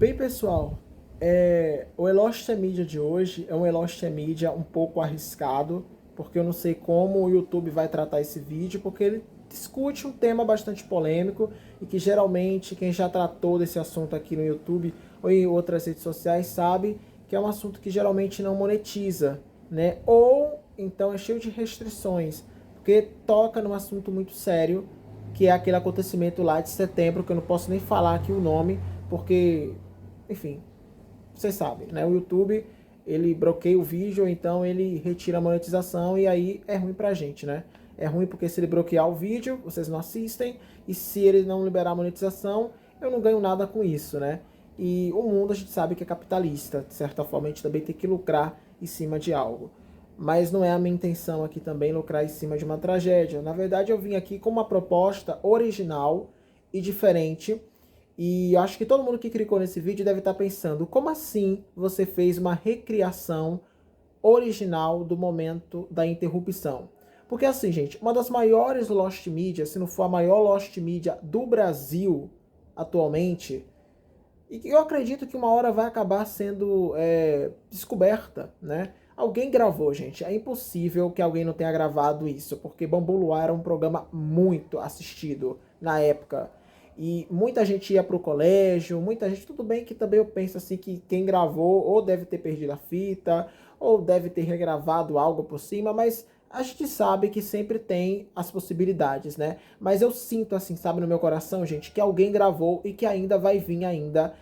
Bem, pessoal, o Eloste Media de hoje é um Eloste Media um pouco arriscado, porque eu não sei como o YouTube vai tratar esse vídeo, porque ele discute um tema bastante polêmico e que geralmente quem já tratou desse assunto aqui no YouTube ou em outras redes sociais sabe que é um assunto que geralmente não monetiza, né? Ou então é cheio de restrições, porque toca num assunto muito sério, que é aquele acontecimento lá de setembro, que eu não posso nem falar aqui o nome, porque, enfim, vocês sabem, né? O YouTube, ele bloqueia o vídeo, então ele retira a monetização e aí é ruim pra gente, né? É ruim porque se ele bloquear o vídeo, vocês não assistem, e se ele não liberar a monetização, eu não ganho nada com isso, né? E o mundo a gente sabe que é capitalista, de certa forma a gente também tem que lucrar em cima de algo. Mas não é a minha intenção aqui também lucrar em cima de uma tragédia. Na verdade, eu vim aqui com uma proposta original e diferente. E eu acho que todo mundo que clicou nesse vídeo deve estar pensando, como assim você fez uma recriação original do momento da interrupção? Porque assim, gente, uma das maiores Lost Media, se não for a maior Lost Media do Brasil atualmente, e que eu acredito que uma hora vai acabar sendo descoberta, né? Alguém gravou, gente. É impossível que alguém não tenha gravado isso, porque Bambu Luar era um programa muito assistido na época. E muita gente ia pro colégio, muita gente... Tudo bem que também eu penso assim que quem gravou ou deve ter perdido a fita, ou deve ter regravado algo por cima, mas a gente sabe que sempre tem as possibilidades, né? Mas eu sinto assim, sabe, no meu coração, gente, que alguém gravou e que ainda vai vir ainda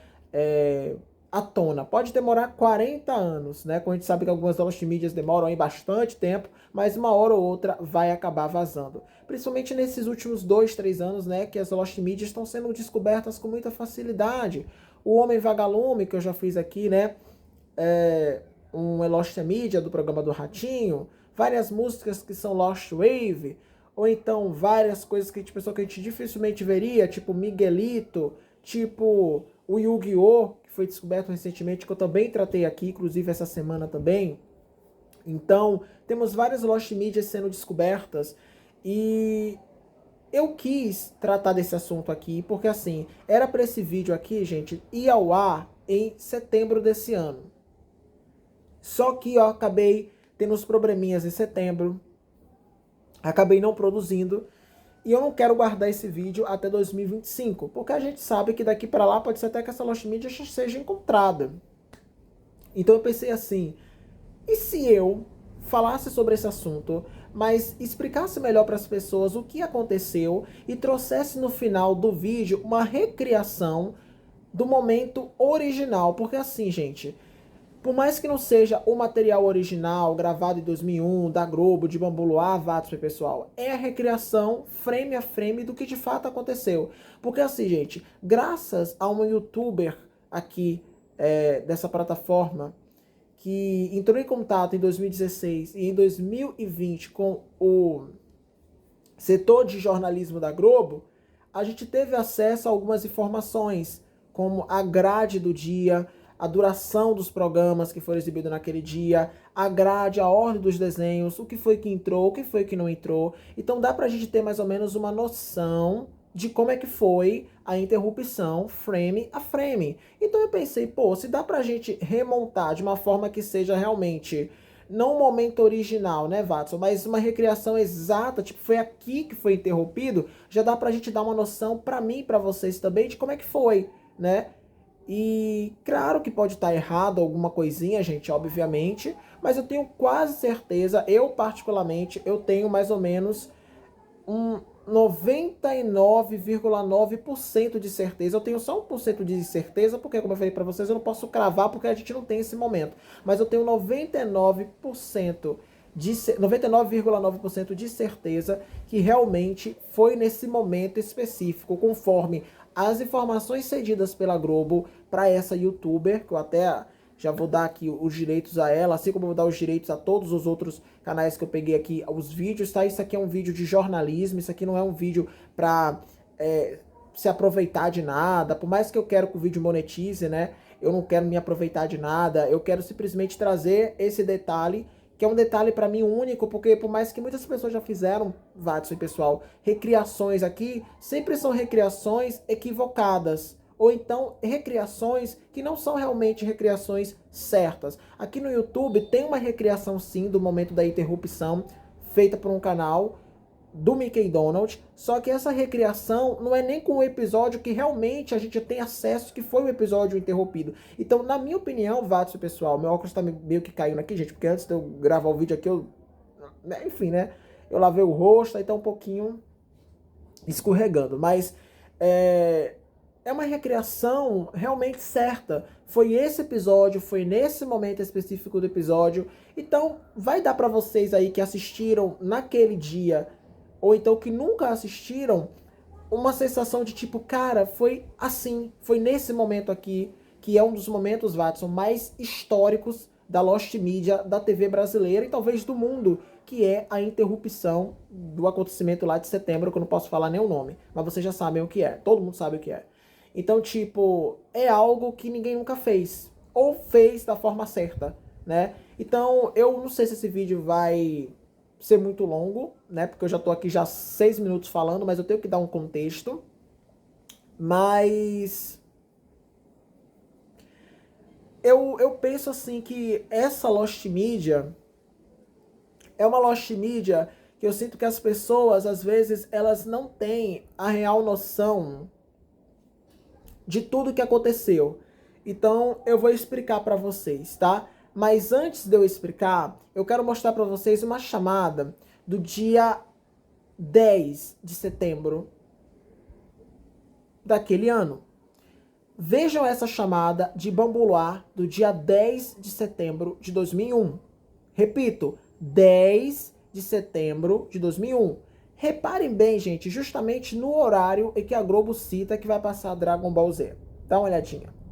à tona. Pode demorar 40 anos, né? Como a gente sabe que algumas Lost Medias demoram aí bastante tempo, mas uma hora ou outra vai acabar vazando. Principalmente nesses últimos 2, 3 anos, né? Que as Lost Medias estão sendo descobertas com muita facilidade. O Homem Vagalume, que eu já fiz aqui, né? Um Lost Media do programa do Ratinho, várias músicas que são Lost Wave, ou então várias coisas que a gente dificilmente veria, tipo Miguelito, tipo o Yu-Gi-Oh!, que foi descoberto recentemente, que eu também tratei aqui, inclusive essa semana também. Então, temos várias Lost Medias sendo descobertas, e eu quis tratar desse assunto aqui, porque assim, era para esse vídeo aqui, gente, ir ao ar em setembro desse ano. Só que eu acabei tendo uns probleminhas em setembro, acabei não produzindo, e eu não quero guardar esse vídeo até 2025, porque a gente sabe que daqui para lá pode ser até que essa Lost Media seja encontrada. Então eu pensei assim, e se eu falasse sobre esse assunto, mas explicasse melhor para as pessoas o que aconteceu e trouxesse no final do vídeo uma recriação do momento original, porque assim, gente, por mais que não seja o material original, gravado em 2001, da Globo, de Bambu Luar, Vatos, pessoal, é a recriação frame a frame do que de fato aconteceu. Porque assim, gente, graças a um youtuber aqui dessa plataforma, que entrou em contato em 2016 e em 2020 com o setor de jornalismo da Globo, a gente teve acesso a algumas informações, como a grade do dia, a duração dos programas que foram exibidos naquele dia, a grade, a ordem dos desenhos, o que foi que entrou, o que foi que não entrou. Então dá pra gente ter mais ou menos uma noção de como é que foi a interrupção frame a frame. Então eu pensei, pô, se dá pra gente remontar de uma forma que seja realmente não um momento original, né, Watson, mas uma recriação exata, tipo, foi aqui que foi interrompido, já dá pra gente dar uma noção pra mim e pra vocês também de como é que foi, né? E claro que pode estar errado alguma coisinha, gente, obviamente, mas eu tenho quase certeza, eu particularmente, eu tenho mais ou menos um 99,9% de certeza. Eu tenho só 1% de certeza, porque como eu falei para vocês, eu não posso cravar porque a gente não tem esse momento. Mas eu tenho 99,9% de certeza que realmente foi nesse momento específico, conforme as informações cedidas pela Globo para essa youtuber, que eu até já vou dar aqui os direitos a ela, assim como eu vou dar os direitos a todos os outros canais que eu peguei aqui, os vídeos, tá? Isso aqui é um vídeo de jornalismo, isso aqui não é um vídeo pra se aproveitar de nada, por mais que eu quero que o vídeo monetize, né? Eu não quero me aproveitar de nada, eu quero simplesmente trazer esse detalhe, que é um detalhe pra mim único, porque por mais que muitas pessoas já fizeram, Watson e pessoal, recriações aqui, sempre são recriações equivocadas, ou então recriações que não são realmente recriações certas. Aqui no YouTube tem uma recriação sim do momento da interrupção, feita por um canal do Mickey Donald, só que essa recriação não é nem com o episódio que realmente a gente tem acesso, que foi o episódio interrompido. Então, na minha opinião, Watson, pessoal, meu óculos tá meio que caindo aqui, gente, porque antes de eu gravar o vídeo aqui, enfim, né, eu lavei o rosto, aí tá um pouquinho escorregando, mas é uma recriação realmente certa. Foi esse episódio, foi nesse momento específico do episódio, então vai dar pra vocês aí que assistiram naquele dia, ou então que nunca assistiram, uma sensação de tipo, cara, foi assim, foi nesse momento aqui, que é um dos momentos, Watson, mais históricos da Lost Media, da TV brasileira e talvez do mundo, que é a interrupção do acontecimento lá de setembro, que eu não posso falar nem o nome, mas vocês já sabem o que é, todo mundo sabe o que é. Então, tipo, é algo que ninguém nunca fez, ou fez da forma certa, né? Então, eu não sei se esse vídeo vai ser muito longo, né? Porque eu já tô aqui já 6 minutos falando, mas eu tenho que dar um contexto. Mas eu penso assim que essa Lost Media é uma Lost Media que eu sinto que as pessoas, às vezes, elas não têm a real noção de tudo que aconteceu. Então, eu vou explicar para vocês, tá? Mas antes de eu explicar, eu quero mostrar para vocês uma chamada do dia 10 de setembro daquele ano. Vejam essa chamada de Bambu Luar do dia 10 de setembro de 2001. Repito, 10 de setembro de 2001. Reparem bem, gente, justamente no horário em que a Globo cita que vai passar Dragon Ball Z. Dá uma olhadinha.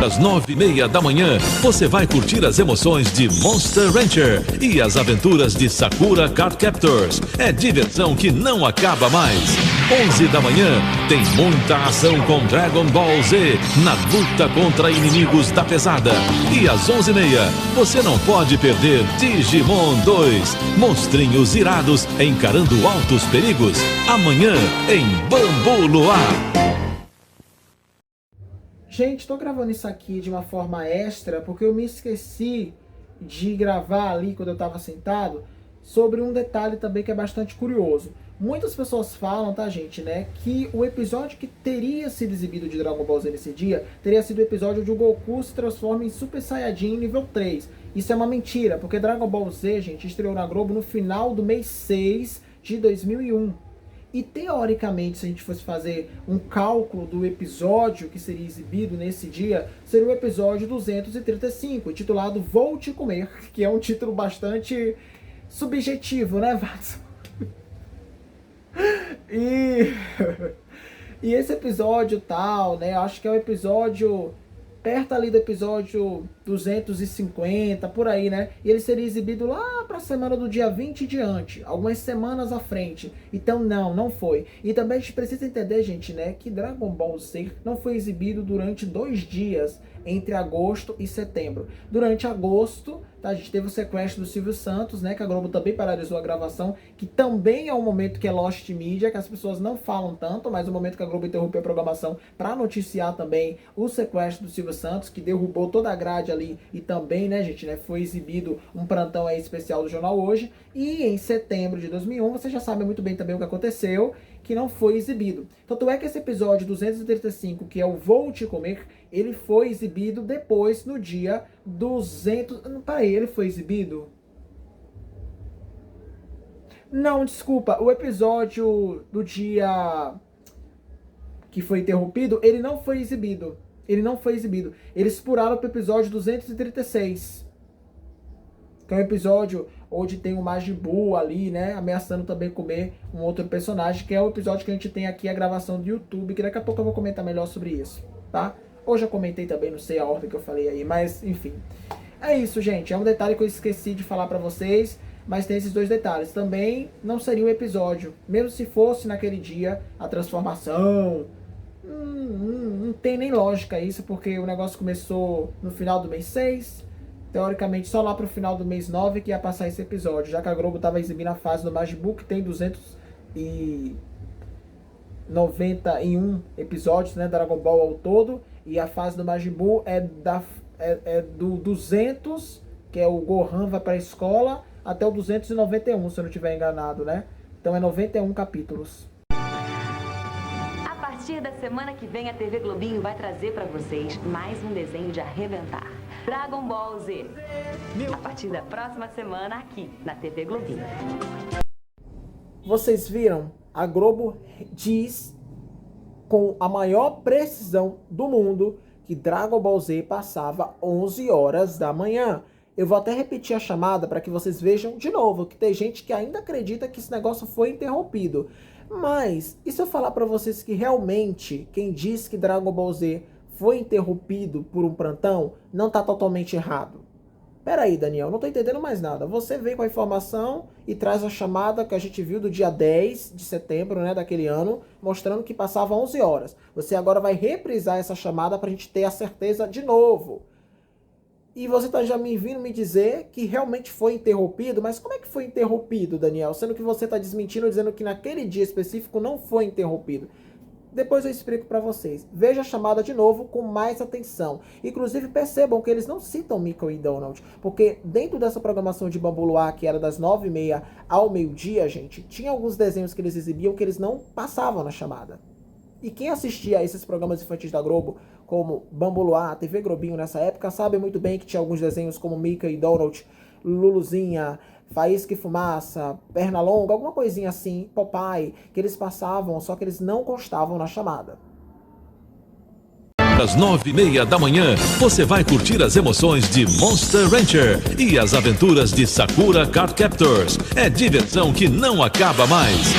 Às 9h30 da manhã, você vai curtir as emoções de Monster Rancher e as aventuras de Sakura Card Captors. É diversão que não acaba mais. 11 da manhã, tem muita ação com Dragon Ball Z na luta contra inimigos da pesada. E às 11h30, você não pode perder Digimon 2. Monstrinhos irados encarando altos perigos. Amanhã, em Bambu Luar. Gente, tô gravando isso aqui de uma forma extra porque eu me esqueci de gravar ali quando eu tava sentado sobre um detalhe também que é bastante curioso. Muitas pessoas falam, tá, gente, né, que o episódio que teria sido exibido de Dragon Ball Z nesse dia teria sido o episódio onde o Goku se transforma em Super Saiyajin nível 3. Isso é uma mentira, porque Dragon Ball Z, gente, estreou na Globo no final do mês 6 de 2001. E teoricamente, se a gente fosse fazer um cálculo do episódio que seria exibido nesse dia, seria o episódio 235, intitulado Vou Te Comer, que é um título bastante subjetivo, né, Watson? E esse episódio tal, né, acho que é o episódio perto ali do episódio 250, por aí, né? E ele seria exibido lá pra semana do dia 20 e diante, algumas semanas à frente. Então não foi. E também a gente precisa entender, gente, né, que Dragon Ball Z não foi exibido durante 2 dias, entre agosto e setembro. Durante agosto, tá, a gente teve o sequestro do Silvio Santos, né, que a Globo também paralisou a gravação, que também é um momento que é Lost Media, que as pessoas não falam tanto, mas o momento que a Globo interrompeu a programação para noticiar também o sequestro do Silvio Santos, que derrubou toda a grade ali, e também, né, gente, né, foi exibido um plantão aí especial do Jornal Hoje. E em setembro de 2001, vocês já sabem muito bem também o que aconteceu, que não foi exibido. Tanto é que esse episódio 235, que é o Vou Te Comer, ele foi exibido depois, no dia 200... Peraí, ele foi exibido? Não, desculpa, o episódio do dia que foi interrompido, ele não foi exibido. Ele não foi exibido. Eles pularam pro episódio 236. Que é um episódio onde tem o Majin Buu ali, né, ameaçando também comer um outro personagem, que é o episódio que a gente tem aqui, a gravação do YouTube, que daqui a pouco eu vou comentar melhor sobre isso, tá? Ou já comentei também, não sei a ordem que eu falei aí, mas enfim. É isso, gente, é um detalhe que eu esqueci de falar pra vocês, mas tem esses 2 detalhes. Também não seria um episódio, mesmo se fosse naquele dia a transformação. Não tem nem lógica isso, porque o negócio começou no final do mês 6, teoricamente só lá pro final do mês 9 que ia passar esse episódio, já que a Globo tava exibindo a fase do Majin Buu, que tem 91 episódios, né, Dragon Ball ao todo, e a fase do Majin Buu é do 200, que é o Gohan vai para a escola, até o 291, se eu não estiver enganado, né? Então é 91 capítulos. A partir da semana que vem, a TV Globinho vai trazer para vocês mais um desenho de arrebentar. Dragon Ball Z. A partir da próxima semana, aqui na TV Globinho. Vocês viram? A Globo diz com a maior precisão do mundo que Dragon Ball Z passava 11 horas da manhã. Eu vou até repetir a chamada para que vocês vejam de novo, que tem gente que ainda acredita que esse negócio foi interrompido. Mas, e se eu falar para vocês que realmente quem diz que Dragon Ball Z foi interrompido por um plantão não está totalmente errado? Peraí, Daniel, não tô entendendo mais nada. Você vem com a informação e traz a chamada que a gente viu do dia 10 de setembro, né, daquele ano, mostrando que passava 11 horas. Você agora vai reprisar essa chamada pra gente ter a certeza de novo. E você tá já me vindo me dizer que realmente foi interrompido, mas como é que foi interrompido, Daniel? Sendo que você tá desmentindo, dizendo que naquele dia específico não foi interrompido. Depois eu explico para vocês. Veja a chamada de novo com mais atenção. Inclusive percebam que eles não citam Mickey e Donald, porque dentro dessa programação de Bambu Luar, que era das 9h30 ao meio-dia, gente, tinha alguns desenhos que eles exibiam que eles não passavam na chamada. E quem assistia a esses programas infantis da Globo, como Bambu Luar, TV Globinho nessa época, sabe muito bem que tinha alguns desenhos como Mickey e Donald, Luluzinha, Faísca e Fumaça, Pernalonga, alguma coisinha assim, Popeye, que eles passavam, só que eles não constavam na chamada. Às 9h30 da manhã, você vai curtir as emoções de Monster Rancher e as aventuras de Sakura Card Captors. É diversão que não acaba mais.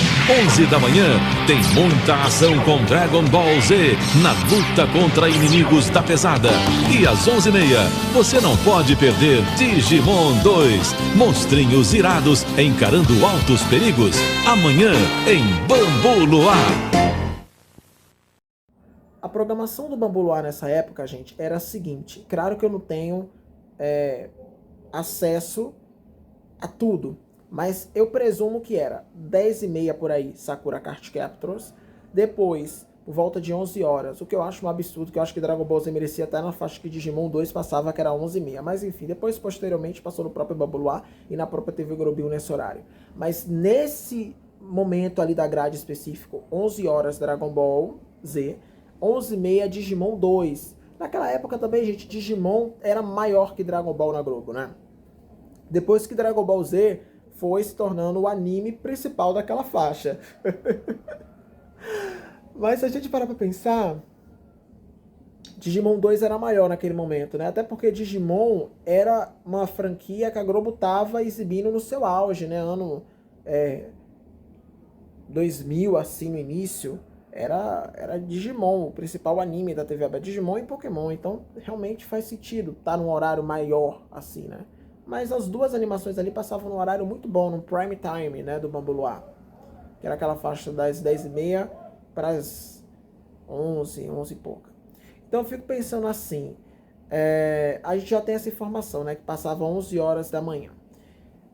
11 da manhã, tem muita ação com Dragon Ball Z na luta contra inimigos da pesada. E às 11h30, você não pode perder Digimon 2. Monstrinhos irados encarando altos perigos. Amanhã, em Bambu Luar. A programação do Bambu Luar nessa época, gente, era a seguinte. Claro que eu não tenho acesso a tudo, mas eu presumo que era 10h30 por aí, Sakura Card Captors. Depois, por volta de 11 horas, o que eu acho um absurdo, que eu acho que Dragon Ball Z merecia até na faixa que Digimon 2 passava, que era 11h30. Mas enfim, depois, posteriormente, passou no próprio Bambu Luar e na própria TV Globinho nesse horário. Mas nesse momento ali da grade específico, 11 horas Dragon Ball Z, 11h30 Digimon 2. Naquela época também, gente, Digimon era maior que Dragon Ball na Globo, né? Depois que Dragon Ball Z foi se tornando o anime principal daquela faixa. Mas se a gente parar pra pensar, Digimon 2 era maior naquele momento, né? Até porque Digimon era uma franquia que a Globo tava exibindo no seu auge, né? Ano 2000, assim, no início. Era Digimon, o principal anime da TV aberta, Digimon e Pokémon, então realmente faz sentido estar num horário maior assim, né? Mas as duas animações ali passavam num horário muito bom, no prime time, né, do Bambu Luar, que era aquela faixa das 10h30 para as 11 e pouca. Então eu fico pensando assim, a gente já tem essa informação, né, que passava 11 horas da manhã.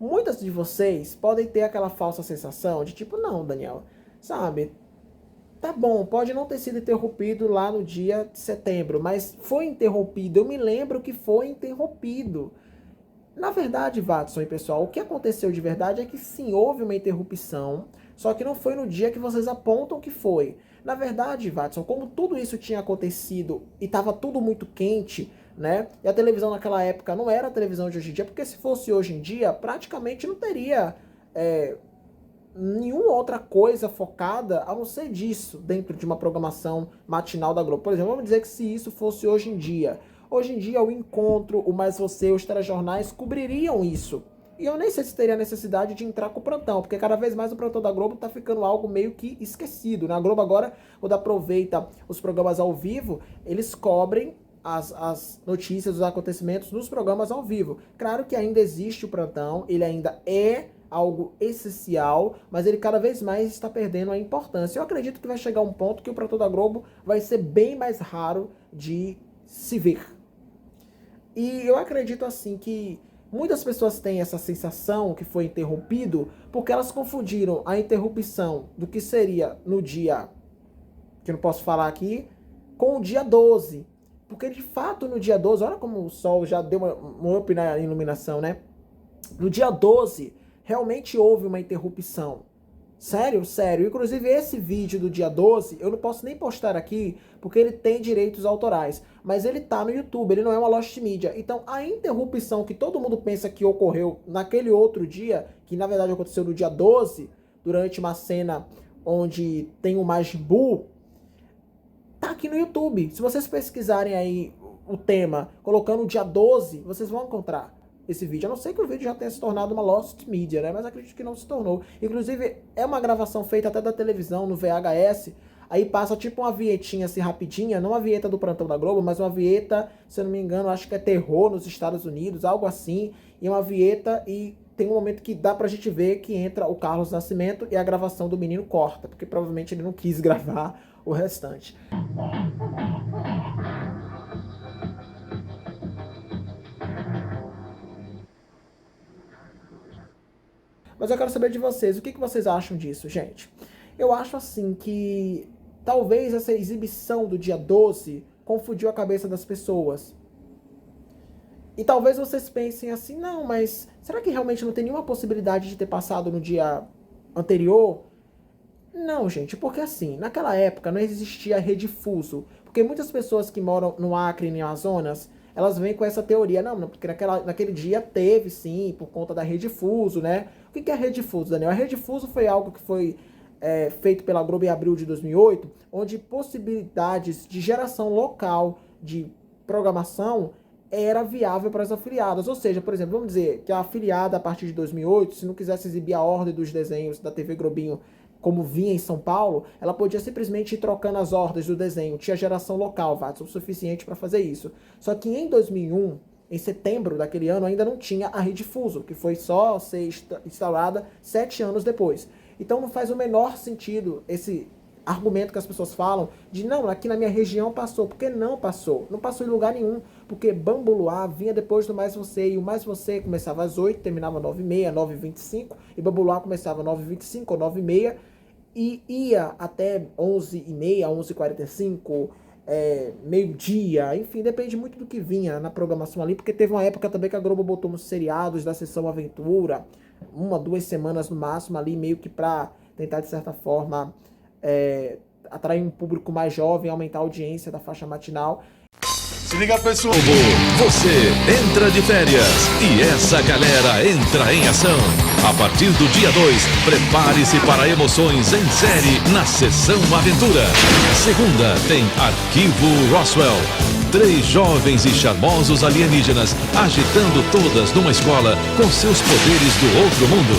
Muitas de vocês podem ter aquela falsa sensação de tipo, não, Daniel, sabe... Tá bom, pode não ter sido interrompido lá no dia de setembro, mas foi interrompido. Eu me lembro que foi interrompido. Na verdade, Watson e pessoal, o que aconteceu de verdade é que sim, houve uma interrupção, só que não foi no dia que vocês apontam que foi. Na verdade, Watson, como tudo isso tinha acontecido e estava tudo muito quente, né? E a televisão naquela época não era a televisão de hoje em dia, porque se fosse hoje em dia, praticamente não teria... nenhuma outra coisa focada a não ser disso dentro de uma programação matinal da Globo. Por exemplo, vamos dizer que se isso fosse hoje em dia o Encontro, o Mais Você, os telejornais cobririam isso. E eu nem sei se teria necessidade de entrar com o plantão, porque cada vez mais o plantão da Globo tá ficando algo meio que esquecido, né? A Globo agora, quando aproveita os programas ao vivo, eles cobrem as notícias, os acontecimentos nos programas ao vivo. Claro que ainda existe o plantão, ele ainda é algo essencial, mas ele cada vez mais está perdendo a importância. Eu acredito que vai chegar um ponto que o plantão da Globo vai ser bem mais raro de se ver. E eu acredito assim que muitas pessoas têm essa sensação que foi interrompido porque elas confundiram a interrupção do que seria no dia que eu não posso falar aqui, com o dia 12. Porque de fato no dia 12, olha como o sol já deu um up na iluminação, né? No dia 12, realmente houve uma interrupção. Sério, sério. Inclusive esse vídeo do dia 12, eu não posso nem postar aqui, porque ele tem direitos autorais. Mas ele tá no YouTube, ele não é uma Lost Media. Então a interrupção que todo mundo pensa que ocorreu naquele outro dia, que na verdade aconteceu no dia 12, durante uma cena onde tem o Majin Buu, tá aqui no YouTube. Se vocês pesquisarem aí o tema, colocando o dia 12, vocês vão encontrar esse vídeo. A não ser que o vídeo já tenha se tornado uma Lost Media, né? Mas acredito que não se tornou. Inclusive, é uma gravação feita até da televisão, no VHS. Aí passa tipo uma vinhetinha assim rapidinha, não uma vinheta do Plantão da Globo, mas uma vinheta, se eu não me engano, acho que é terror nos Estados Unidos, algo assim. E uma vinheta e tem um momento que dá pra gente ver que entra o Carlos Nascimento e a gravação do menino corta, porque provavelmente ele não quis gravar o restante. Mas eu quero saber de vocês, o que vocês acham disso, gente? Eu acho assim que talvez essa exibição do dia 12 confundiu a cabeça das pessoas. E talvez vocês pensem assim, não, mas será que realmente não tem nenhuma possibilidade de ter passado no dia anterior? Não, gente, porque assim, naquela época não existia rede fuso. Porque muitas pessoas que moram no Acre e no Amazonas, elas vêm com essa teoria, não, porque naquele dia teve sim, por conta da rede fuso, né? O que é a rede fuso, Daniel? A rede fuso foi algo que foi feito pela Globo em abril de 2008, onde possibilidades de geração local de programação era viável para as afiliadas. Ou seja, por exemplo, vamos dizer que a afiliada a partir de 2008, se não quisesse exibir a ordem dos desenhos da TV Globinho como vinha em São Paulo, ela podia simplesmente ir trocando as ordens do desenho. Tinha geração local, Watson, o suficiente para fazer isso. Só que em 2001, em setembro daquele ano, ainda não tinha a rede fuso, que foi só ser instalada 7 anos depois. Então não faz o menor sentido esse argumento que as pessoas falam de não, aqui na minha região passou, porque não passou. Não passou em lugar nenhum, porque Bambu Luar vinha depois do Mais Você, e o Mais Você começava às 8, terminava 9h30, 9h25, e Bambu Luar começava 9h25 ou 9h30, e ia até 11h30, 11h45, meio-dia, enfim, depende muito do que vinha na programação ali, porque teve uma época também que a Globo botou nos seriados da Sessão Aventura, 1-2 semanas no máximo ali, meio que pra tentar, de certa forma, atrair um público mais jovem, aumentar a audiência da faixa matinal. Se liga, pessoal! Você entra de férias e essa galera entra em ação. A partir do dia 2, prepare-se para emoções em série na Sessão Aventura. Segunda tem Arquivo Roswell. 3 jovens e charmosos alienígenas agitando todas numa escola com seus poderes do outro mundo.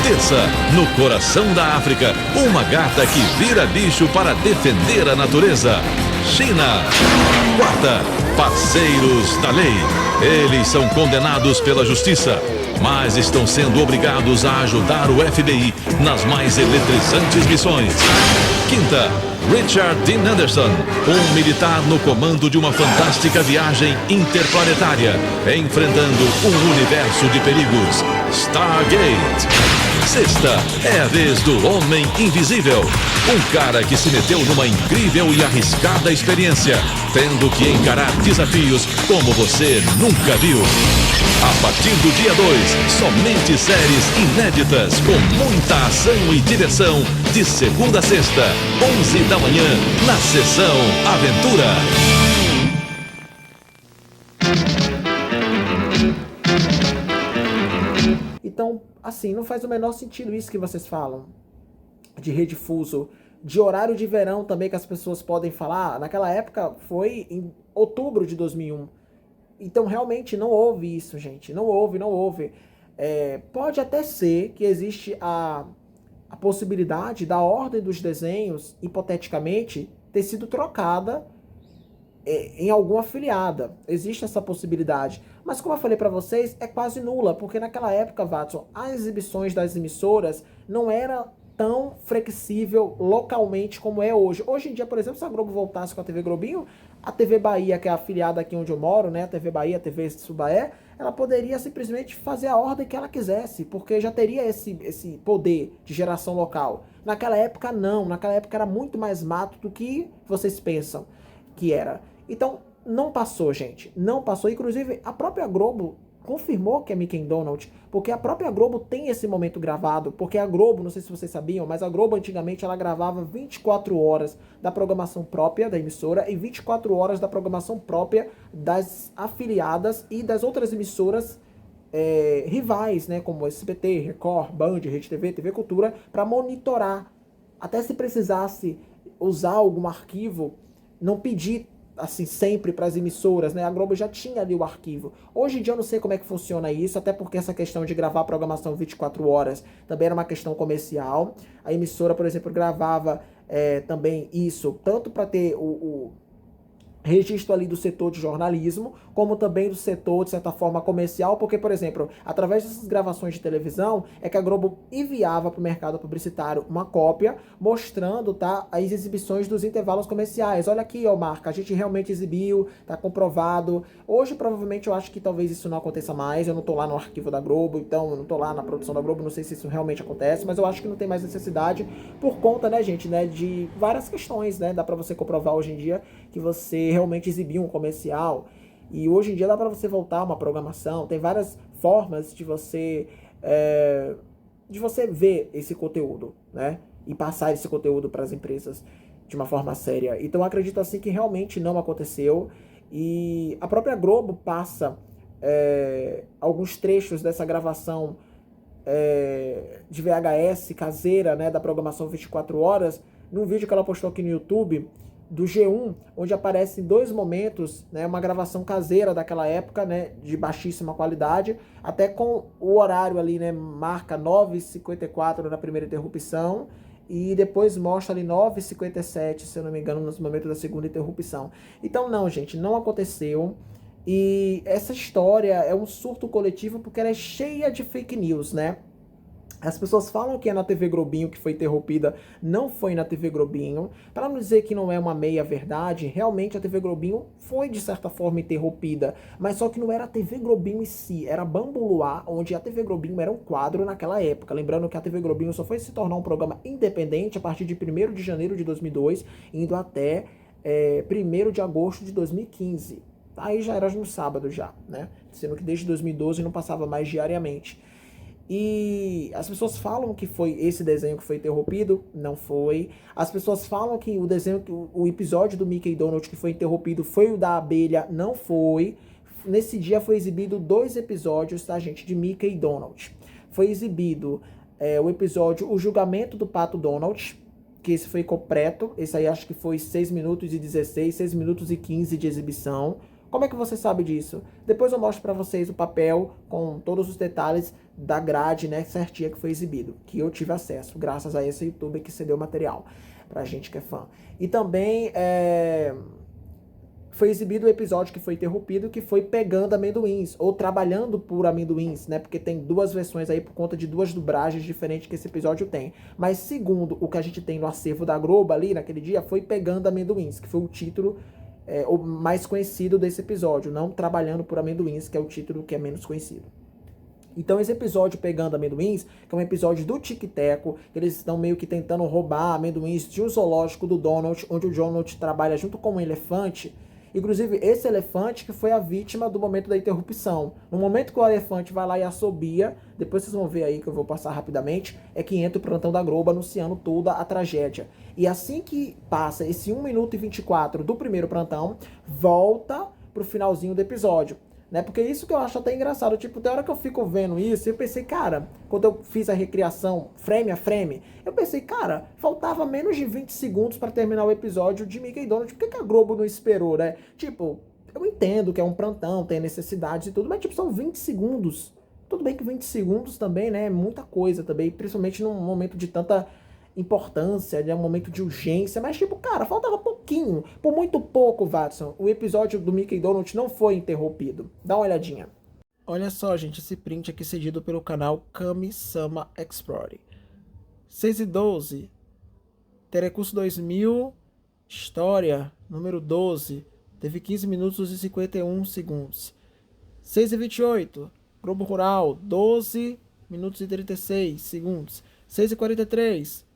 Terça, no coração da África, uma gata que vira bicho para defender a natureza. China. Quarta, parceiros da lei. Eles são condenados pela justiça, mas estão sendo obrigados a ajudar o FBI nas mais eletrizantes missões. Quinta, Richard Dean Anderson, um militar no comando de uma fantástica viagem interplanetária, enfrentando um universo de perigos. Stargate. Sexta, é a vez do Homem Invisível, um cara que se meteu numa incrível e arriscada experiência, tendo que encarar desafios como você nunca viu. A partir do dia 2, somente séries inéditas com muita ação e diversão, de segunda a sexta, 11 da manhã, na Sessão Aventura. Então, assim, não faz o menor sentido isso que vocês falam, de rede fuso, de horário de verão também que as pessoas podem falar. Naquela época foi em outubro de 2001. Então, realmente, não houve isso, gente. Não houve. Pode até ser que existe a possibilidade da ordem dos desenhos, hipoteticamente, ter sido trocada em alguma afiliada. Existe essa possibilidade. Mas como eu falei para vocês, é quase nula, porque naquela época, Watson, as exibições das emissoras não era tão flexível localmente como é hoje. Hoje em dia, por exemplo, se a Globo voltasse com a TV Globinho, a TV Bahia, que é a afiliada aqui onde eu moro, né, a TV Bahia, a TV Subaé, ela poderia simplesmente fazer a ordem que ela quisesse, porque já teria esse poder de geração local. Naquela época não, naquela época era muito mais mato do que vocês pensam que era. Então, não passou, gente, não passou. Inclusive, a própria Globo confirmou que é Mickey Donald, porque a própria Globo tem esse momento gravado, porque a Globo, não sei se vocês sabiam, mas a Globo antigamente ela gravava 24 horas da programação própria da emissora e 24 horas da programação própria das afiliadas e das outras emissoras rivais, né, como SBT, Record, Band, Rede TV, TV Cultura, para monitorar. Até se precisasse usar algum arquivo, não pedir assim sempre para as emissoras, né? A Globo já tinha ali o arquivo. Hoje em dia eu não sei como é que funciona isso, até porque essa questão de gravar a programação 24 horas também era uma questão comercial. A emissora, por exemplo, gravava também isso, tanto para ter o registro ali do setor de jornalismo, como também do setor, de certa forma, comercial, porque, por exemplo, através dessas gravações de televisão, é que a Globo enviava para o mercado publicitário uma cópia, mostrando, tá, as exibições dos intervalos comerciais. Olha aqui, ó, marca, a gente realmente exibiu, tá comprovado. Hoje, provavelmente, eu acho que talvez isso não aconteça mais, eu não tô lá no arquivo da Globo, então eu não tô lá na produção da Globo, não sei se isso realmente acontece, mas eu acho que não tem mais necessidade por conta, né, gente, né, de várias questões, né, dá para você comprovar hoje em dia que você realmente exibiu um comercial. E hoje em dia dá para você voltar a uma programação. Tem várias formas de você ver esse conteúdo, né? E passar esse conteúdo para as empresas de uma forma séria. Então eu acredito assim que realmente não aconteceu. E a própria Globo passa alguns trechos dessa gravação de VHS caseira, né, da programação 24 horas, num vídeo que ela postou aqui no YouTube, do G1, onde aparecem 2 momentos, né, uma gravação caseira daquela época, né, de baixíssima qualidade, até com o horário ali, né, marca 9h54 na primeira interrupção, e depois mostra ali 9h57, se eu não me engano, nos momentos da segunda interrupção. Então não, gente, não aconteceu, e essa história é um surto coletivo porque ela é cheia de fake news, né? As pessoas falam que é na TV Globinho que foi interrompida, não foi na TV Globinho. Para não dizer que não é uma meia verdade, realmente a TV Globinho foi de certa forma interrompida, mas só que não era a TV Globinho em si, era Bambu Luar, onde a TV Globinho era um quadro naquela época. Lembrando que a TV Globinho só foi se tornar um programa independente a partir de 1º de janeiro de 2002, indo até 1º de agosto de 2015. Aí já era no sábado já, né? Sendo que desde 2012 não passava mais diariamente. E as pessoas falam que foi esse desenho que foi interrompido, não foi. As pessoas falam que o desenho, o episódio do Mickey Donald que foi interrompido foi o da abelha, não foi. Nesse dia foi exibido 2 episódios, tá, gente, de Mickey e Donald. Foi exibido o episódio O Julgamento do Pato Donald, que esse foi completo. Esse aí acho que foi 6 minutos e 16, 6 minutos e 15 de exibição. Como é que você sabe disso? Depois eu mostro pra vocês o papel com todos os detalhes da grade, né, certinha que foi exibido, que eu tive acesso, graças a esse youtuber que cedeu material pra gente que é fã. E também foi exibido o episódio que foi interrompido, que foi Pegando Amendoins, ou Trabalhando por Amendoins, né, porque tem 2 versões aí por conta de 2 dublagens diferentes que esse episódio tem. Mas segundo o que a gente tem no acervo da Globo ali naquele dia, foi Pegando Amendoins, que foi o título o mais conhecido desse episódio, não Trabalhando por Amendoins, que é o título que é menos conhecido. Então esse episódio Pegando Amendoins, que é um episódio do Tic Teco, eles estão meio que tentando roubar amendoins de um zoológico do Donald, onde o Donald trabalha junto com um elefante. Inclusive esse elefante que foi a vítima do momento da interrupção. No momento que o elefante vai lá e assobia, depois vocês vão ver aí que eu vou passar rapidamente, é que entra o plantão da Globo anunciando toda a tragédia. E assim que passa esse 1 minuto e 24 do primeiro plantão, volta pro finalzinho do episódio. Né? Porque isso que eu acho até engraçado, tipo, da hora que eu fico vendo isso, eu pensei, cara, quando eu fiz a recriação frame a frame, eu pensei, cara, faltava menos de 20 segundos para terminar o episódio de Mickey e Donald, por que a Globo não esperou, né? Tipo, eu entendo que é um plantão, tem necessidades e tudo, mas tipo, são 20 segundos. Tudo bem que 20 segundos também, né, é muita coisa também, principalmente num momento de tanta importância, né, um momento de urgência, mas tipo, cara, faltava pouquinho, por muito pouco, Watson, o episódio do Mickey e Donald não foi interrompido. Dá uma olhadinha. Olha só, gente, esse print aqui cedido pelo canal Kami-sama Explore. 6:12, Telecurso 2000, História, número 12, teve 15 minutos e 51 segundos. 6:28, Globo Rural, 12 minutos e 36 segundos. 6:43,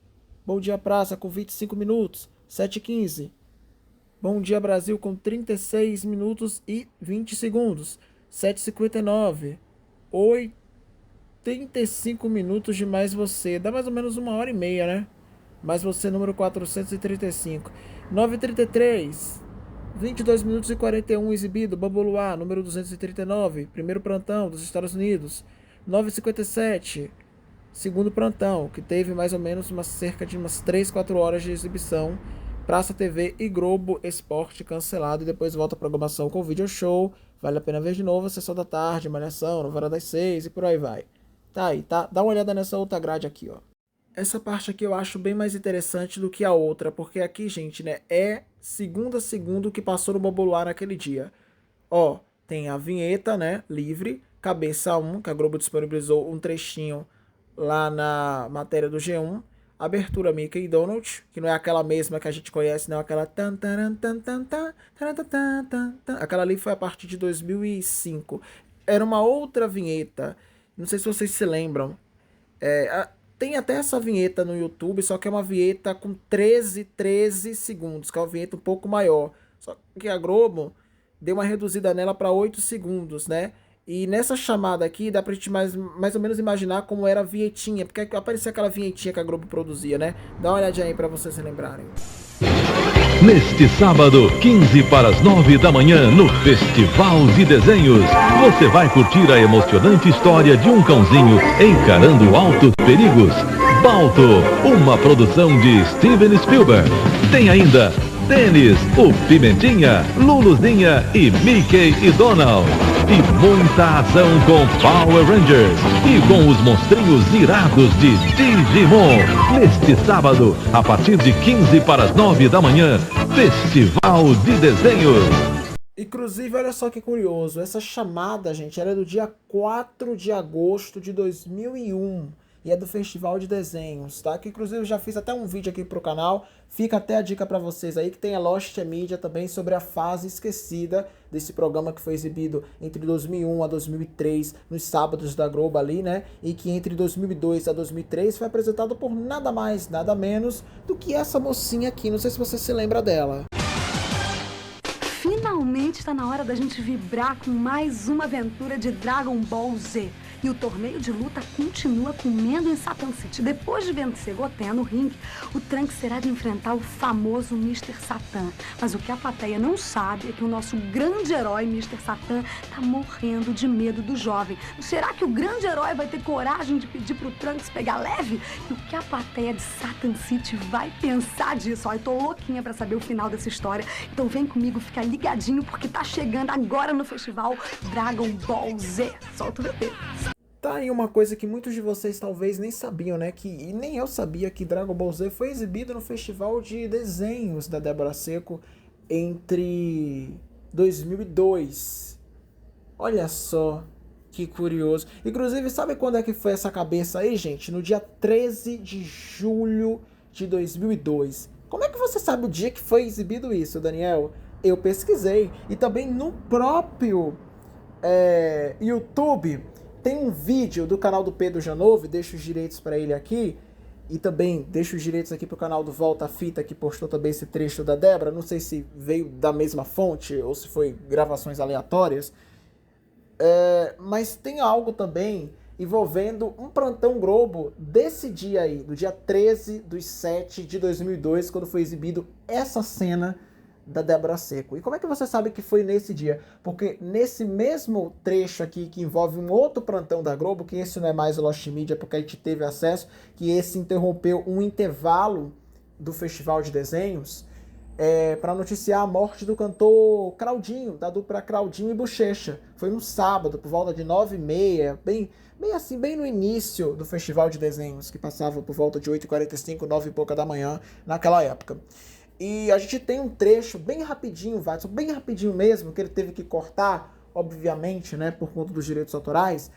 Bom Dia Praça com 25 minutos, 7h15. Bom Dia Brasil com 36 minutos e 20 segundos, 7h59. 85 minutos de Mais Você, dá mais ou menos 1h30, né? Mais Você, número 435. 9h33, 22 minutos e 41, exibido, Bambu Luar, número 239, primeiro plantão dos Estados Unidos. 9h57, segundo plantão, que teve mais ou menos cerca de umas 3, 4 horas de exibição. Praça TV e Globo Esporte cancelado, e depois volta a programação com vídeo show. Vale a pena ver de novo, Sessão da Tarde, Malhação, Novela das 6 e por aí vai. Tá aí, tá? Dá uma olhada nessa outra grade aqui, ó. Essa parte aqui eu acho bem mais interessante do que a outra, porque aqui, gente, né, é segundo a segundo que passou no Bobular naquele dia. Ó, tem a vinheta, né, livre, cabeça 1, que a Globo disponibilizou um trechinho lá na matéria do G1. Abertura Mickey e Donald, que não é aquela mesma que a gente conhece, não, aquela aquela ali foi a partir de 2005. Era uma outra vinheta, não sei se vocês se lembram. Tem até essa vinheta no YouTube, só que é uma vinheta com 13 segundos, que é uma vinheta um pouco maior. Só que a Globo deu uma reduzida nela para 8 segundos, né? E nessa chamada aqui dá pra gente mais ou menos imaginar como era a vinhetinha, porque aparecia aquela vinhetinha que a Globo produzia, né? Dá uma olhadinha aí pra vocês se lembrarem. Neste sábado, 8h45 da manhã, no Festival de Desenhos, você vai curtir a emocionante história de um cãozinho encarando altos perigos. Balto, uma produção de Steven Spielberg. Tem ainda Dennis, o Pimentinha, Luluzinha e Mickey e Donald. E muita ação com Power Rangers e com os monstrinhos irados de Digimon. Neste sábado, a partir de 8h45 da manhã, Festival de Desenhos. Inclusive, olha só que curioso, essa chamada, gente, era do dia 4 de agosto de 2001. E é do Festival de Desenhos, tá? Que inclusive eu já fiz até um vídeo aqui pro canal. Fica até a dica pra vocês aí, que tem a Lost Media também sobre a fase esquecida desse programa que foi exibido entre 2001 a 2003, nos sábados da Globo ali, né? E que entre 2002 a 2003 foi apresentado por nada mais, nada menos do que essa mocinha aqui. Não sei se você se lembra dela. Finalmente está na hora da gente vibrar com mais uma aventura de Dragon Ball Z. E o torneio de luta continua comendo em Satan City. Depois de vencer Goten no ringue, o Trunks será de enfrentar o famoso Mr. Satan. Mas o que a plateia não sabe é que o nosso grande herói, Mr. Satan, tá morrendo de medo do jovem. Será que o grande herói vai ter coragem de pedir pro Trunks pegar leve? E o que a plateia de Satan City vai pensar disso? Ó, eu tô louquinha pra saber o final dessa história. Então vem comigo, fica ligadinho, porque tá chegando agora no festival Dragon Ball Z. Solta o VT. Tá aí uma coisa que muitos de vocês talvez nem sabiam, né? E nem eu sabia, que Dragon Ball Z foi exibido no Festival de Desenhos da Débora Seco entre 2002. Olha só que curioso. Inclusive, sabe quando é que foi essa cabeça aí, gente? No dia 13 de julho de 2002. Como é que você sabe o dia que foi exibido isso, Daniel? Eu pesquisei. E também no próprio YouTube tem um vídeo do canal do Pedro Janove, deixo os direitos para ele aqui, e também deixo os direitos aqui pro canal do Volta Fita, que postou também esse trecho da Débora. Não sei se veio da mesma fonte ou se foi gravações aleatórias, mas tem algo também envolvendo um plantão Globo desse dia aí, do dia 13/7 de 2002, quando foi exibido essa cena da Débora Seco. E como é que você sabe que foi nesse dia? Porque nesse mesmo trecho aqui, que envolve um outro plantão da Globo, que esse não é mais o Lost Media, porque a gente teve acesso, que esse interrompeu um intervalo do Festival de Desenhos, para noticiar a morte do cantor Claudinho, da dupla Claudinho e Bochecha. Foi no sábado, por volta de 9h30, bem assim, bem no início do Festival de Desenhos, que passava por volta de 8h45, 9 e pouca da manhã, naquela época. E a gente tem um trecho bem rapidinho, Watson, bem rapidinho mesmo, que ele teve que cortar, obviamente, né, por conta dos direitos autorais,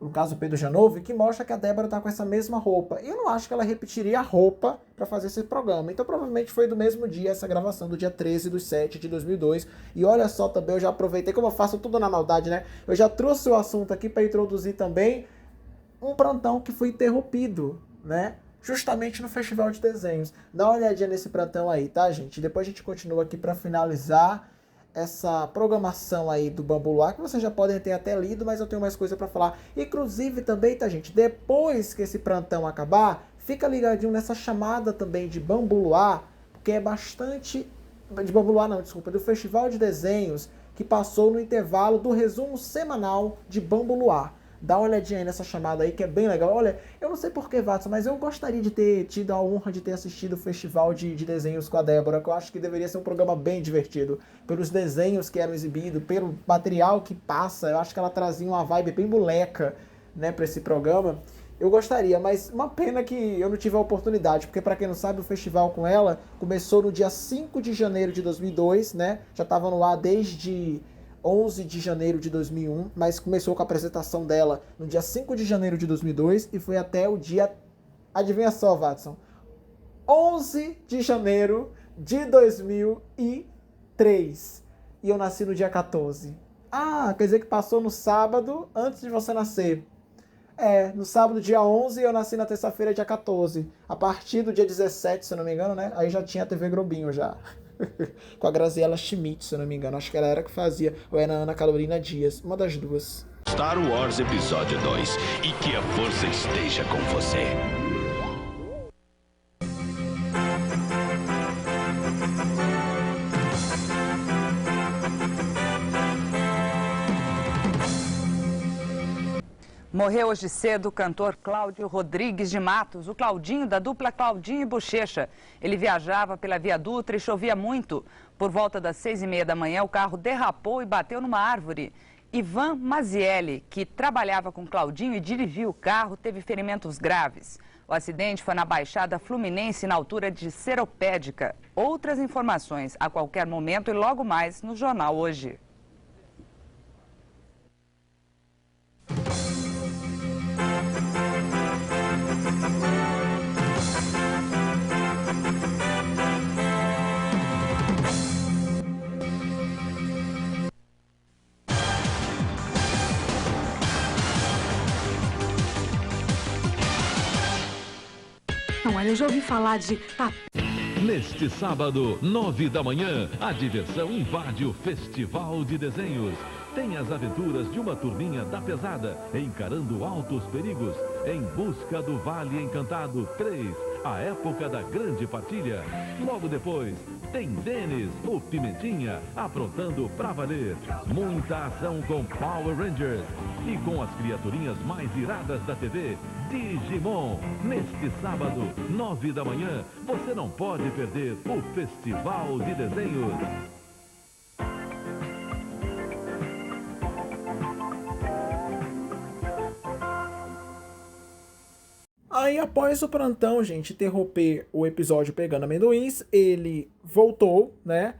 no caso Pedro Janove, que mostra que a Débora tá com essa mesma roupa. E eu não acho que ela repetiria a roupa para fazer esse programa. Então provavelmente foi do mesmo dia essa gravação, do dia 13/7 de 2002. E olha só também, eu já aproveitei, como eu faço tudo na maldade, né? Eu já trouxe o assunto aqui para introduzir também um plantão que foi interrompido, né? justamente no Festival de Desenhos. Dá uma olhadinha nesse plantão aí, tá, gente? Depois a gente continua aqui para finalizar essa programação aí do Bambu Luar, que vocês já podem ter até lido, mas eu tenho mais coisa para falar. Inclusive também, tá, gente? Depois que esse plantão acabar, fica ligadinho nessa chamada também de Bambu Luar, porque é bastante... De Bambu Luar não, desculpa, do Festival de Desenhos, que passou no intervalo do resumo semanal de Bambu Luar. Dá uma olhadinha aí nessa chamada aí, que é bem legal. Olha, eu não sei porquê, Watson, mas eu gostaria de ter tido a honra de ter assistido o Festival de Desenhos com a Débora, que eu acho que deveria ser um programa bem divertido. Pelos desenhos que eram exibidos, pelo material que passa, eu acho que ela trazia uma vibe bem moleca, né, pra esse programa. Eu gostaria, mas uma pena que eu não tive a oportunidade, porque para quem não sabe, o festival com ela começou no dia 5 de janeiro de 2002, né? Já estava no ar desde 11 de janeiro de 2001, mas começou com a apresentação dela no dia 5 de janeiro de 2002 e foi até o dia, adivinha só, Watson, 11 de janeiro de 2003. E eu nasci no dia 14. Ah, quer dizer que passou no sábado antes de você nascer. No sábado, dia 11, eu nasci na terça-feira, dia 14. A partir do dia 17, se eu não me engano, né? Aí já tinha a TV Globinho, já. Com a Graziella Schmidt, se eu não me engano. Acho que ela era que fazia. Ou era a Ana Carolina Dias. Uma das duas. Star Wars Episódio 2. E que a força esteja com você. Morreu hoje cedo o cantor Cláudio Rodrigues de Matos, o Claudinho, da dupla Claudinho e Bochecha. Ele viajava pela Via Dutra e chovia muito. Por volta das 6h30 da manhã, o carro derrapou e bateu numa árvore. Ivan Mazielli, que trabalhava com Claudinho e dirigiu o carro, teve ferimentos graves. O acidente foi na Baixada Fluminense, na altura de Seropédica. Outras informações a qualquer momento e logo mais no Jornal Hoje. Olha, eu já ouvi falar de Neste sábado, 9 da manhã, a diversão invade o Festival de Desenhos. Tem as aventuras de uma turminha da pesada, encarando altos perigos, em busca do Vale Encantado 3, a época da grande partilha. Logo depois, tem Denis, o Pimentinha, aprontando pra valer. Muita ação com Power Rangers e com as criaturinhas mais iradas da TV, Digimon. Neste sábado, 9 da manhã, você não pode perder o Festival de Desenhos. Aí, após o plantão, gente, interromper o episódio pegando amendoins, ele voltou, né?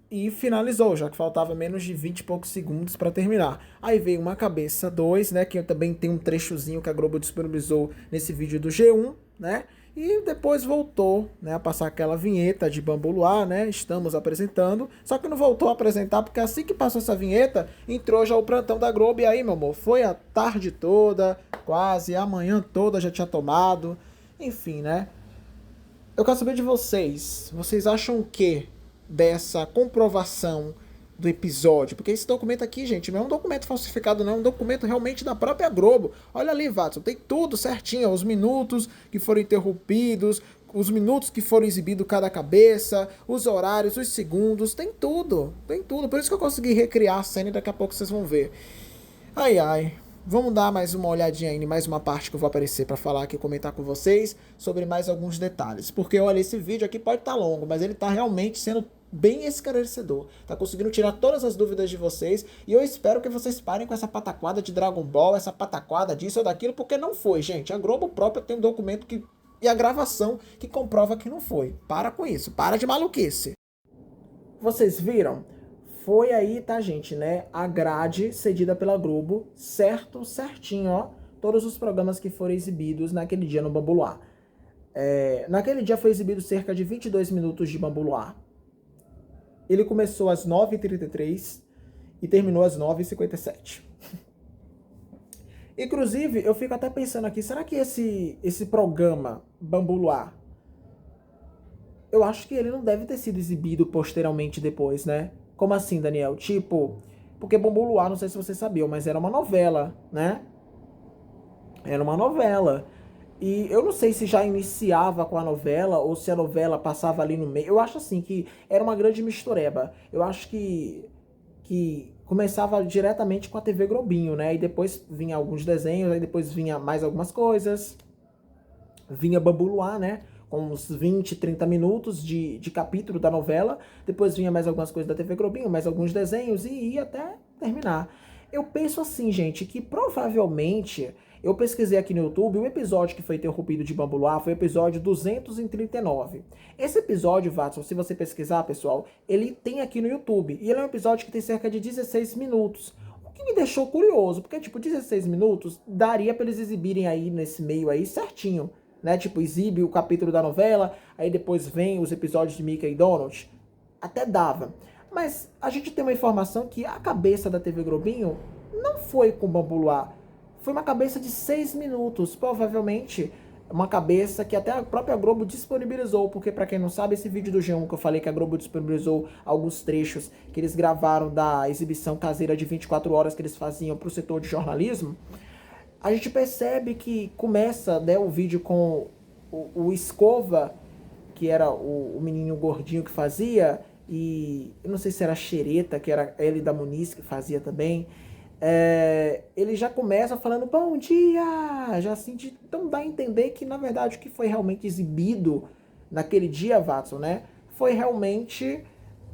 E finalizou, já que faltava menos de 20 e poucos segundos para terminar. Aí veio Uma Cabeça 2, né? Que eu também tenho um trechozinho que a Globo disponibilizou nesse vídeo do G1, né? E depois voltou, né, a passar aquela vinheta de Bambu Luar, né? Estamos apresentando. Só que não voltou a apresentar, porque assim que passou essa vinheta, entrou já o plantão da Globo. E aí, meu amor, foi a tarde toda, quase, a manhã toda já tinha tomado. Enfim, né? Eu quero saber de vocês. Vocês acham o quê dessa comprovação do episódio? Porque esse documento aqui, gente, não é um documento falsificado, não, é um documento realmente da própria Globo. Olha ali, Watson, tem tudo certinho, os minutos que foram interrompidos, os minutos que foram exibidos cada cabeça, os horários, os segundos, tem tudo, por isso que eu consegui recriar a cena e daqui a pouco vocês vão ver. Ai, vamos dar mais uma olhadinha aí em mais uma parte que eu vou aparecer para falar aqui, comentar com vocês sobre mais alguns detalhes, porque olha, esse vídeo aqui pode estar longo, mas ele tá realmente sendo bem esclarecedor, tá conseguindo tirar todas as dúvidas de vocês, e eu espero que vocês parem com essa pataquada de Dragon Ball, essa pataquada disso ou daquilo, porque não foi, gente. A Globo própria tem um documento e a gravação que comprova que não foi. Para com isso, para de maluquice. Vocês viram? Foi aí, tá, gente, né, a grade cedida pela Globo, certinho, ó, todos os programas que foram exibidos naquele dia no Bambu Luar. Naquele dia foi exibido cerca de 22 minutos de Bambu Luar. Ele começou às 9h33 e terminou às 9h57. Inclusive, eu fico até pensando aqui, será que esse programa, Bambu Luar, eu acho que ele não deve ter sido exibido posteriormente depois, né? Como assim, Daniel? Tipo, porque Bambu Luar, não sei se vocês sabiam, mas era uma novela, né? Era uma novela. E eu não sei se já iniciava com a novela ou se a novela passava ali no meio. Eu acho assim que era uma grande mistureba. Eu acho que começava diretamente com a TV Globinho, né? E depois vinha alguns desenhos, aí depois vinha mais algumas coisas. Vinha Bambu Luar, né? Com uns 20, 30 minutos de capítulo da novela. Depois vinha mais algumas coisas da TV Globinho, mais alguns desenhos e ia até terminar. Eu penso assim, gente, que provavelmente... Eu pesquisei aqui no YouTube, o episódio que foi interrompido de Bambu Luar foi o episódio 239. Esse episódio, Watson, se você pesquisar, pessoal, ele tem aqui no YouTube. E ele é um episódio que tem cerca de 16 minutos. O que me deixou curioso, porque, tipo, 16 minutos daria pra eles exibirem aí nesse meio aí certinho, né? Tipo, exibe o capítulo da novela, aí depois vem os episódios de Mickey e Donald. Até dava. Mas a gente tem uma informação que a cabeça da TV Globinho não foi com Bambu Luar. Foi uma cabeça de 6 minutos, provavelmente uma cabeça que até a própria Globo disponibilizou, porque para quem não sabe, esse vídeo do G1 que eu falei que a Globo disponibilizou alguns trechos que eles gravaram da exibição caseira de 24 horas que eles faziam para o setor de jornalismo, a gente percebe que começa, né, o vídeo com o Escova, que era o menino gordinho que fazia, e eu não sei se era a Xereta, que era ele da Muniz que fazia também. Ele já começa falando bom dia, já assim, então dá a entender que na verdade o que foi realmente exibido naquele dia, Watson, né, foi realmente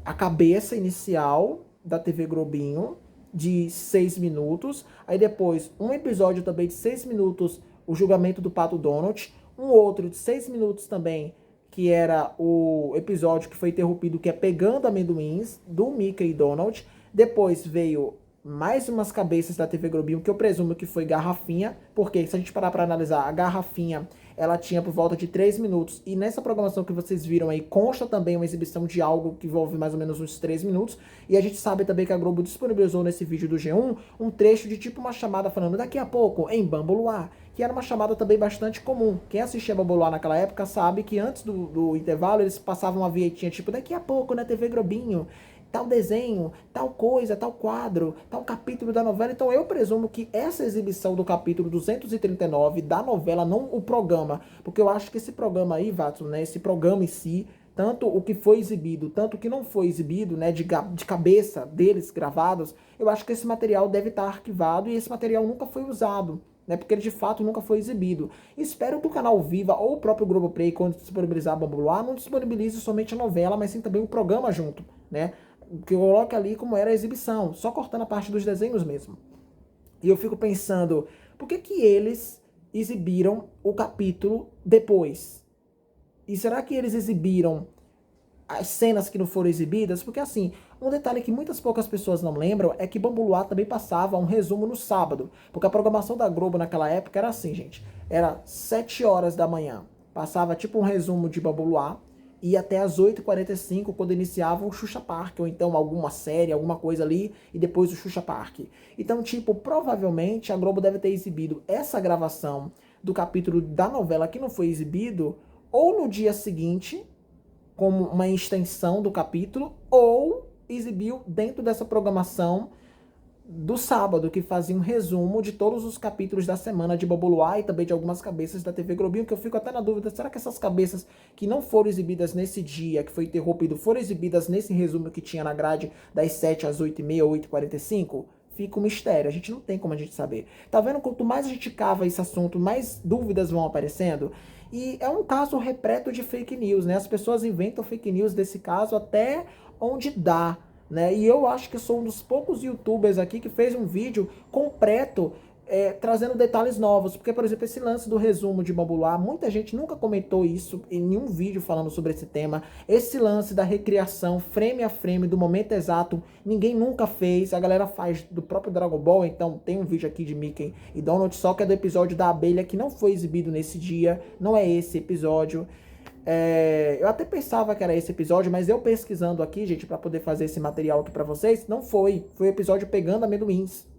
a cabeça inicial da TV Globinho de 6 minutos, aí depois um episódio também de 6 minutos, o julgamento do Pato Donald, um outro de 6 minutos também, que era o episódio que foi interrompido, que é Pegando Amendoins, do Mickey e Donald. Depois veio mais umas cabeças da TV Globinho, que eu presumo que foi Garrafinha, porque se a gente parar para analisar, a Garrafinha, ela tinha por volta de 3 minutos, e nessa programação que vocês viram aí, consta também uma exibição de algo que envolve mais ou menos uns 3 minutos, e a gente sabe também que a Globo disponibilizou nesse vídeo do G1, um trecho de tipo uma chamada falando daqui a pouco, em Bambu Luar, que era uma chamada também bastante comum. Quem assistia Bambu Luar naquela época sabe que antes do intervalo, eles passavam uma vinhetinha tipo, daqui a pouco na TV Globinho, tal desenho, tal coisa, tal quadro, tal capítulo da novela. Então eu presumo que essa exibição do capítulo 239 da novela, não o programa, porque eu acho que esse programa aí, Watson, né, esse programa em si, tanto o que foi exibido, tanto o que não foi exibido, né, de cabeça deles gravados, eu acho que esse material deve estar arquivado e esse material nunca foi usado, né, porque ele de fato nunca foi exibido. Espero que o canal Viva ou o próprio Globoplay, quando disponibilizar Bambu Luar, não disponibilize somente a novela, mas sim também o programa junto, né, que eu coloque ali como era a exibição, só cortando a parte dos desenhos mesmo. E eu fico pensando, por que que eles exibiram o capítulo depois? E será que eles exibiram as cenas que não foram exibidas? Porque assim, um detalhe que muitas poucas pessoas não lembram é que Bambu Luar também passava um resumo no sábado, porque a programação da Globo naquela época era assim, gente, era 7 horas da manhã, passava tipo um resumo de Bambu Luar, e até às 8h45, quando iniciava o Xuxa Park, ou então alguma série, alguma coisa ali, e depois o Xuxa Park. Então, tipo, provavelmente a Globo deve ter exibido essa gravação do capítulo da novela que não foi exibido, ou no dia seguinte, como uma extensão do capítulo, ou exibiu dentro dessa programação do sábado, que fazia um resumo de todos os capítulos da semana de Bambu Luar e também de algumas cabeças da TV Globinho, que eu fico até na dúvida, será que essas cabeças que não foram exibidas nesse dia, que foi interrompido, foram exibidas nesse resumo que tinha na grade das 7 às 8h30 ou 8h45? Fica um mistério, a gente não tem como a gente saber. Tá vendo? Quanto mais a gente cava esse assunto, mais dúvidas vão aparecendo. E é um caso repleto de fake news, né? As pessoas inventam fake news desse caso até onde dá, né? E eu acho que sou um dos poucos youtubers aqui que fez um vídeo completo trazendo detalhes novos, porque, por exemplo, esse lance do resumo de Bambu Luar, muita gente nunca comentou isso em nenhum vídeo falando sobre esse tema. Esse lance da recriação frame a frame do momento exato, ninguém nunca fez, a galera faz do próprio Dragon Ball. Então tem um vídeo aqui de Mickey e Donald, só que é do episódio da abelha, que não foi exibido nesse dia, não é esse episódio. Eu até pensava que era esse episódio, mas eu pesquisando aqui, gente, pra poder fazer esse material aqui pra vocês, não foi. Foi o episódio Pegando Amendoins.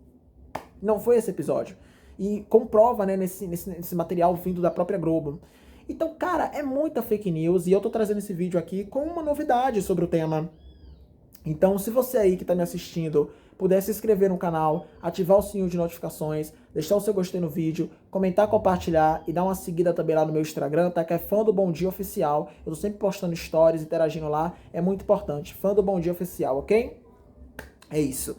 Não foi esse episódio. e comprova, né, nesse material vindo da própria Globo. Então, cara, é muita fake news e eu tô trazendo esse vídeo aqui com uma novidade sobre o tema. Então, se você aí que tá me assistindo puder se inscrever no canal, ativar o sininho de notificações, deixar o seu gostei no vídeo, comentar, compartilhar e dar uma seguida também lá no meu Instagram, tá? Que é Fã do Bom Dia Oficial. Eu tô sempre postando stories, interagindo lá, é muito importante. Fã do Bom Dia Oficial, ok? É isso.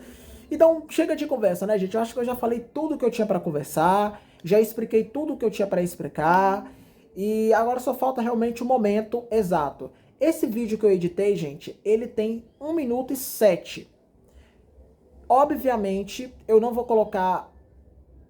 Então, chega de conversa, né, gente? Eu acho que eu já falei tudo que eu tinha pra conversar, já expliquei tudo que eu tinha pra explicar, e agora só falta realmente o momento exato. Esse vídeo que eu editei, gente, ele tem 1 minuto e 7. Obviamente, eu não vou colocar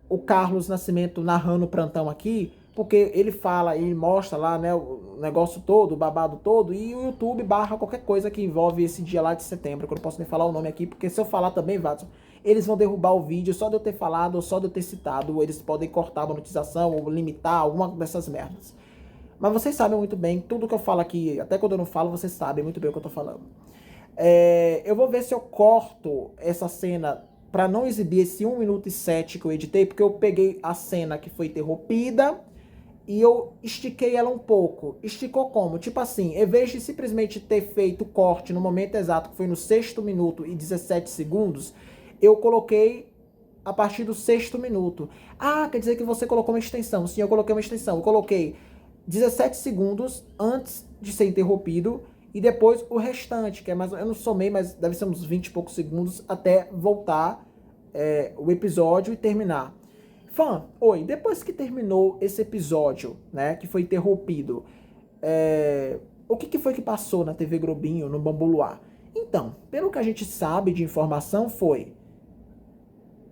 o Carlos Nascimento narrando o plantão aqui, porque ele fala, ele mostra lá, né, o negócio todo, o babado todo, e o YouTube barra qualquer coisa que envolve esse dia lá de setembro, que eu não posso nem falar o nome aqui, porque se eu falar também, Watson, eles vão derrubar o vídeo só de eu ter falado ou só de eu ter citado, ou eles podem cortar a monetização ou limitar alguma dessas merdas. Mas vocês sabem muito bem, tudo que eu falo aqui, até quando eu não falo, vocês sabem muito bem o que eu tô falando. Eu vou ver se eu corto essa cena pra não exibir esse 1 minuto e 7 que eu editei, porque eu peguei a cena que foi interrompida e eu estiquei ela um pouco. Esticou como? Tipo assim, em vez de simplesmente ter feito o corte no momento exato, que foi no 6º minuto e 17 segundos, eu coloquei a partir do 6º minuto. Ah, quer dizer que você colocou uma extensão. Sim, eu coloquei uma extensão. Eu coloquei 17 segundos antes de ser interrompido e depois o restante, que é mais, eu não somei, mas deve ser uns 20 e poucos segundos até voltar o episódio e terminar. Fã, oi, depois que terminou esse episódio, né, que foi interrompido, o que foi que passou na TV Globinho, no Bambu Luar? Então, pelo que a gente sabe de informação, foi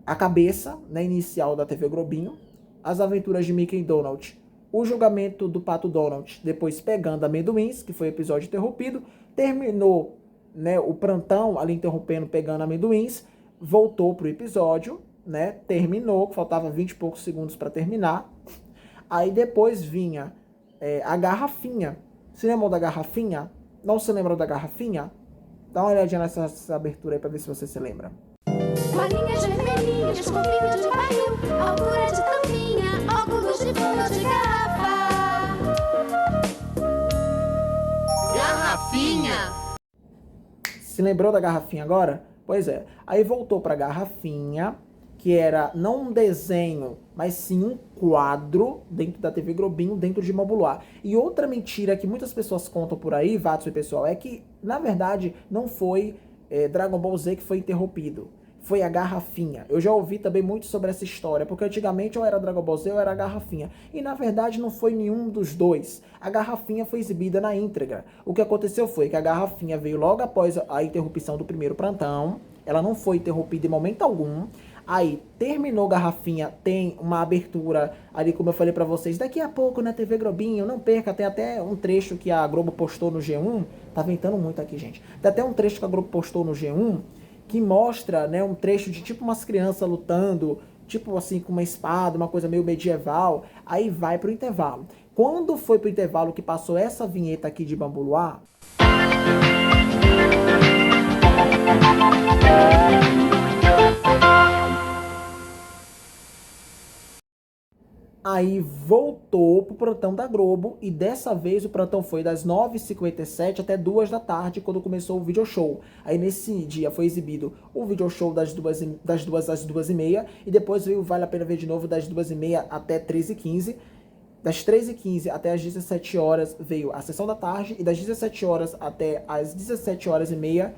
a cabeça, né, inicial da TV Globinho, as aventuras de Mickey e Donald, o julgamento do Pato Donald, depois pegando amendoins, que foi o episódio interrompido, terminou, né, o plantão ali interrompendo, pegando amendoins, voltou pro episódio, né, terminou, faltava 20 e poucos segundos para terminar, aí depois vinha a garrafinha. Se lembram da garrafinha? Não se lembram da garrafinha? Dá uma olhadinha nessa abertura aí para ver se você se lembra. Bolinhas vermelhinhas, escovinho de barril, altura de tampinha, óculos de fundo de garrafa. Garrafinha! Se lembrou da garrafinha agora? Pois é. Aí voltou pra garrafinha, que era não um desenho, mas sim um quadro dentro da TV Globinho, dentro de Bambu Luar. E outra mentira que muitas pessoas contam por aí, Watson e pessoal, é que, na verdade, não foi Dragon Ball Z que foi interrompido. Foi a garrafinha. Eu já ouvi também muito sobre essa história, porque antigamente ou era Dragon Ball Z ou era a garrafinha. E na verdade não foi nenhum dos dois. A garrafinha foi exibida na íntegra. O que aconteceu foi que a garrafinha veio logo após a interrupção do primeiro plantão. Ela não foi interrompida em momento algum. Aí terminou garrafinha, tem uma abertura ali, como eu falei pra vocês, daqui a pouco na TV Globinho, não perca, tem até um trecho que a Globo postou no G1. Tá ventando muito aqui, gente. Tem até um trecho que a Globo postou no G1 que mostra, né, um trecho de tipo umas crianças lutando, tipo assim, com uma espada, uma coisa meio medieval. Aí vai pro intervalo. Quando foi pro intervalo que passou essa vinheta aqui de Bambu Luar, aí voltou pro plantão da Globo e dessa vez o plantão foi das 9h57 até 2 da tarde, quando começou o video show. Aí nesse dia foi exibido o video show das 2 às 2h30 e depois veio Vale a Pena Ver de Novo das 2h30 até 13h15. Das 13h15 até as 17 horas veio a sessão da tarde e das 17 horas até as 17h30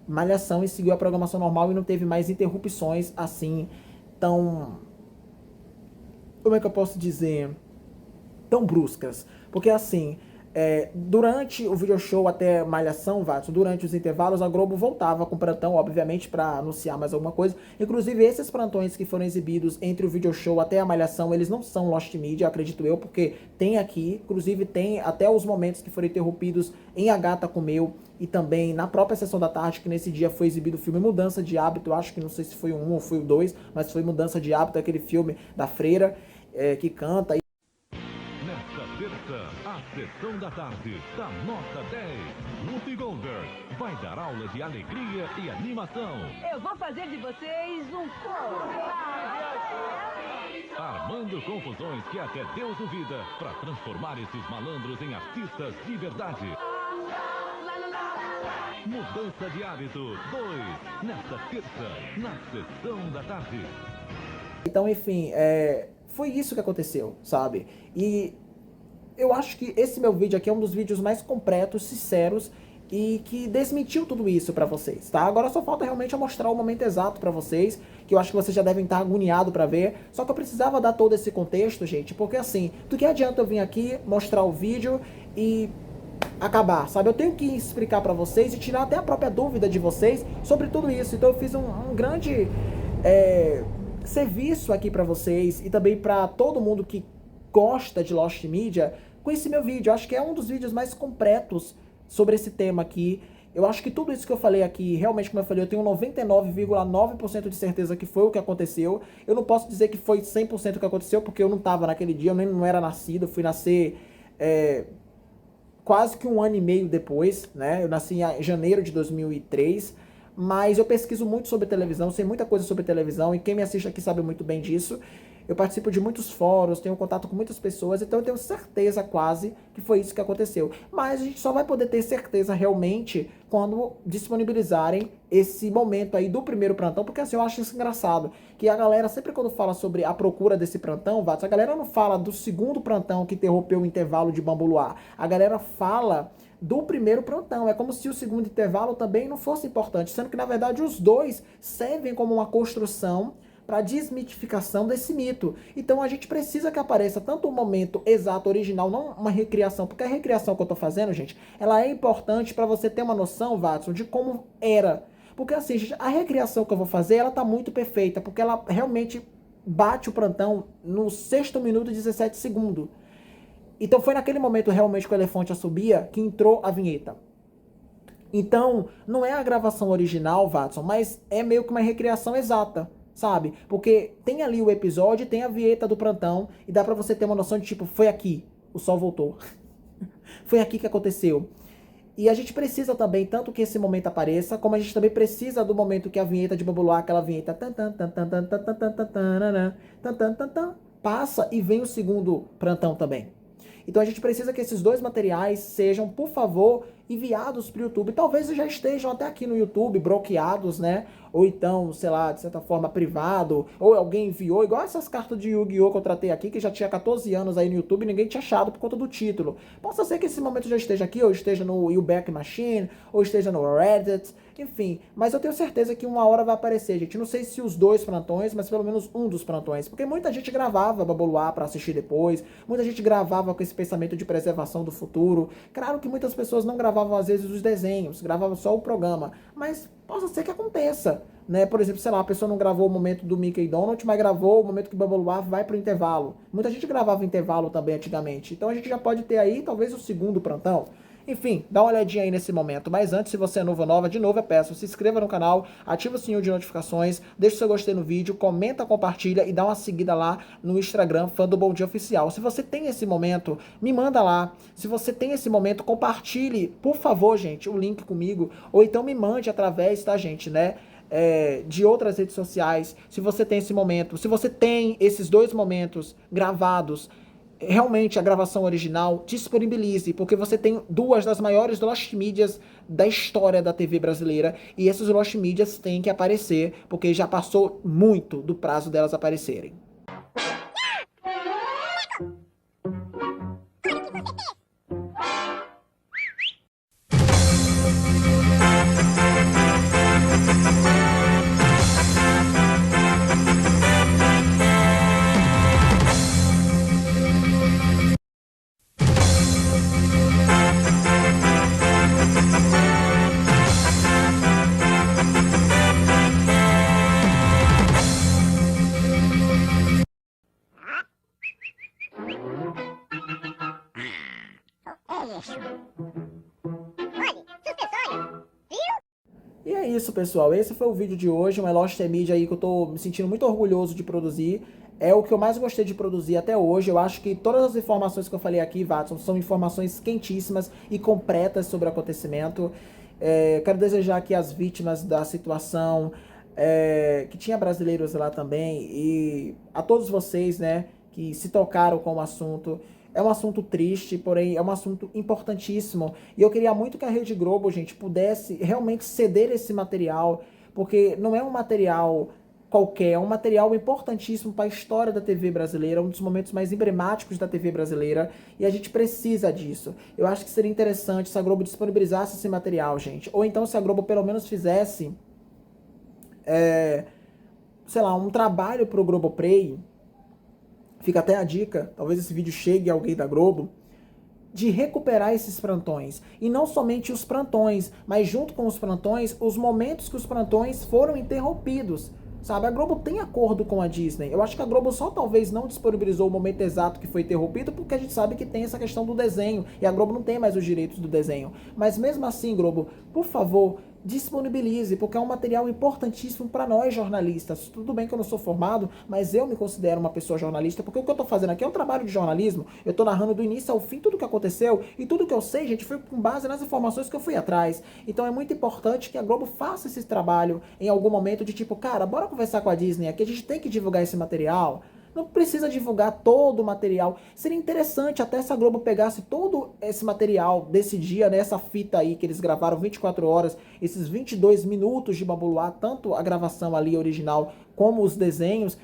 Malhação, e seguiu a programação normal e não teve mais interrupções assim tão... como é que eu posso dizer, tão bruscas, porque assim, durante o video show até Malhação, Watson, durante os intervalos, a Globo voltava com plantão, obviamente, para anunciar mais alguma coisa. Inclusive, esses plantões que foram exibidos entre o video show até a Malhação, eles não são Lost Media, acredito eu, porque tem aqui, inclusive tem até os momentos que foram interrompidos em A Gata Comeu, e também na própria sessão da tarde, que nesse dia foi exibido o filme Mudança de Hábito, eu acho que não sei se foi o 1 ou foi o 2, mas foi Mudança de Hábito, aquele filme da freira que canta. Nesta terça, a sessão da tarde da Nota 10. Whoopi Goldberg vai dar aula de alegria e animação. Eu vou fazer de vocês um coro. Armando confusões que até Deus duvida para transformar esses malandros em artistas de verdade. Mudança de Hábito 2, nesta terça, na sessão da tarde. Então, enfim, foi isso que aconteceu, sabe? E eu acho que esse meu vídeo aqui é um dos vídeos mais completos, sinceros e que desmentiu tudo isso pra vocês, tá? Agora só falta realmente eu mostrar o momento exato pra vocês, que eu acho que vocês já devem estar agoniados pra ver. Só que eu precisava dar todo esse contexto, gente, porque assim, do que adianta eu vir aqui, mostrar o vídeo e acabar, sabe? Eu tenho que explicar pra vocês e tirar até a própria dúvida de vocês sobre tudo isso. Então eu fiz um grande serviço aqui pra vocês e também pra todo mundo que gosta de Lost Media com esse meu vídeo. Eu acho que é um dos vídeos mais completos sobre esse tema aqui. Eu acho que tudo isso que eu falei aqui, realmente, como eu falei, eu tenho 99,9% de certeza que foi o que aconteceu. Eu não posso dizer que foi 100% o que aconteceu, porque eu não estava naquele dia, eu nem não era nascido, eu fui nascer quase que um ano e meio depois, né? Eu nasci em janeiro de 2003, mas eu pesquiso muito sobre televisão, sei muita coisa sobre televisão, e quem me assiste aqui sabe muito bem disso. Eu participo de muitos fóruns, tenho contato com muitas pessoas, então eu tenho certeza quase que foi isso que aconteceu. Mas a gente só vai poder ter certeza realmente quando disponibilizarem esse momento aí do primeiro plantão, porque assim, eu acho isso engraçado, que a galera sempre quando fala sobre a procura desse plantão, a galera não fala do segundo plantão que interrompeu o intervalo de Bambu Luar, a galera fala do primeiro plantão. É como se o segundo intervalo também não fosse importante, sendo que na verdade os dois servem como uma construção para desmitificação desse mito. Então a gente precisa que apareça tanto o momento exato, original, não uma recriação, porque a recriação que eu tô fazendo, gente, ela é importante para você ter uma noção, Watson, de como era. Porque assim, gente, a recriação que eu vou fazer, ela tá muito perfeita, porque ela realmente bate o plantão no 6º minuto e 17 segundos. Então foi naquele momento realmente que o elefante assobia que entrou a vinheta. Então, não é a gravação original, Watson, mas é meio que uma recriação exata, sabe? Porque tem ali o episódio, tem a vinheta do plantão, e dá pra você ter uma noção de tipo, foi aqui, o sol voltou. Foi aqui que aconteceu. E a gente precisa também, tanto que esse momento apareça, como a gente também precisa do momento que a vinheta de Bambu Luar, aquela vinheta passa e vem o segundo plantão também. Então a gente precisa que esses dois materiais sejam, por favor, enviados para o YouTube. Talvez já estejam até aqui no YouTube, bloqueados, né? Ou então, sei lá, de certa forma, privado. Ou alguém enviou, igual essas cartas de Yu-Gi-Oh! Que eu tratei aqui, que já tinha 14 anos aí no YouTube e ninguém tinha achado por conta do título. Possa ser que esse momento já esteja aqui, ou esteja no YouBack Machine, ou esteja no Reddit, enfim. Mas eu tenho certeza que uma hora vai aparecer, gente. Não sei se os dois plantões, mas pelo menos um dos plantões. Porque muita gente gravava Bambu Luar pra assistir depois. Muita gente gravava com esse pensamento de preservação do futuro. Claro que muitas pessoas não gravavam, às vezes, os desenhos. Gravavam só o programa. Mas possa ser que aconteça, né? Por exemplo, sei lá, a pessoa não gravou o momento do Mickey e Donald, mas gravou o momento que o Bambu Luar vai pro intervalo. Muita gente gravava intervalo também antigamente. Então a gente já pode ter aí, talvez, o segundo plantão. Enfim, dá uma olhadinha aí nesse momento. Mas antes, se você é novo ou nova, de novo eu peço, se inscreva no canal, ativa o sininho de notificações, deixa o seu gostei no vídeo, comenta, compartilha e dá uma seguida lá no Instagram, Fã do Bom Dia Oficial. Se você tem esse momento, me manda lá. Se você tem esse momento, compartilhe, por favor, gente, o link comigo. Ou então me mande através, tá, gente, né? De outras redes sociais. Se você tem esse momento, se você tem esses dois momentos gravados, realmente a gravação original, disponibilize, porque você tem duas das maiores Lost Medias da história da TV brasileira, e essas Lost Medias têm que aparecer, porque já passou muito do prazo delas aparecerem. E é isso, pessoal. Esse foi o vídeo de hoje, uma Lost Media aí que eu tô me sentindo muito orgulhoso de produzir. É o que eu mais gostei de produzir até hoje. Eu acho que todas as informações que eu falei aqui, Watson, são informações quentíssimas e completas sobre o acontecimento. Quero desejar que as vítimas da situação, que tinha brasileiros lá também, e a todos vocês, né, que se tocaram com o assunto. É um assunto triste, porém é um assunto importantíssimo. E eu queria muito que a Rede Globo, gente, pudesse realmente ceder esse material, porque não é um material qualquer, é um material importantíssimo para a história da TV brasileira, um dos momentos mais emblemáticos da TV brasileira, e a gente precisa disso. Eu acho que seria interessante se a Globo disponibilizasse esse material, gente. Ou então se a Globo pelo menos fizesse, sei lá, um trabalho pro Globoplay. Fica até a dica, talvez esse vídeo chegue a alguém da Globo, de recuperar esses plantões. E não somente os plantões, mas junto com os plantões, os momentos que os plantões foram interrompidos. Sabe, a Globo tem acordo com a Disney. Eu acho que a Globo só talvez não disponibilizou o momento exato que foi interrompido, porque a gente sabe que tem essa questão do desenho, e a Globo não tem mais os direitos do desenho. Mas mesmo assim, Globo, por favor, disponibilize, porque é um material importantíssimo para nós jornalistas. Tudo bem que eu não sou formado, mas eu me considero uma pessoa jornalista, porque o que eu tô fazendo aqui é um trabalho de jornalismo. Eu tô narrando do início ao fim tudo o que aconteceu, e tudo que eu sei, gente, foi com base nas informações que eu fui atrás. Então é muito importante que a Globo faça esse trabalho em algum momento de tipo, cara, bora conversar com a Disney aqui, a gente tem que divulgar esse material. Não precisa divulgar todo o material. Seria interessante até se a Globo pegasse todo esse material desse dia, né, essa fita aí que eles gravaram 24 horas, esses 22 minutos de Babu Luar, tanto a gravação ali original como os desenhos,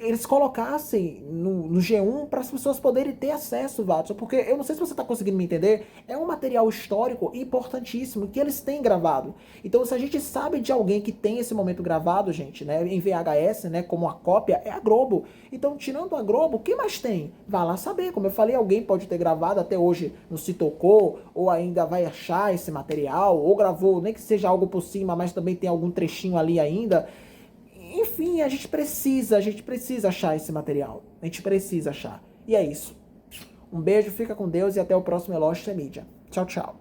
eles colocassem no G1 para as pessoas poderem ter acesso, Watson, porque eu não sei se você está conseguindo me entender, é um material histórico importantíssimo que eles têm gravado. Então, se a gente sabe de alguém que tem esse momento gravado, gente, né, em VHS, né, como a cópia, é a Globo. Então, tirando a Globo, quem mais tem? Vá lá saber. Como eu falei, alguém pode ter gravado, até hoje não se tocou, ou ainda vai achar esse material, ou gravou, nem que seja algo por cima, mas também tem algum trechinho ali ainda. Enfim, a gente precisa achar esse material. A gente precisa achar. E é isso. Um beijo, fica com Deus e até o próximo Eloge Mídia. Tchau, tchau.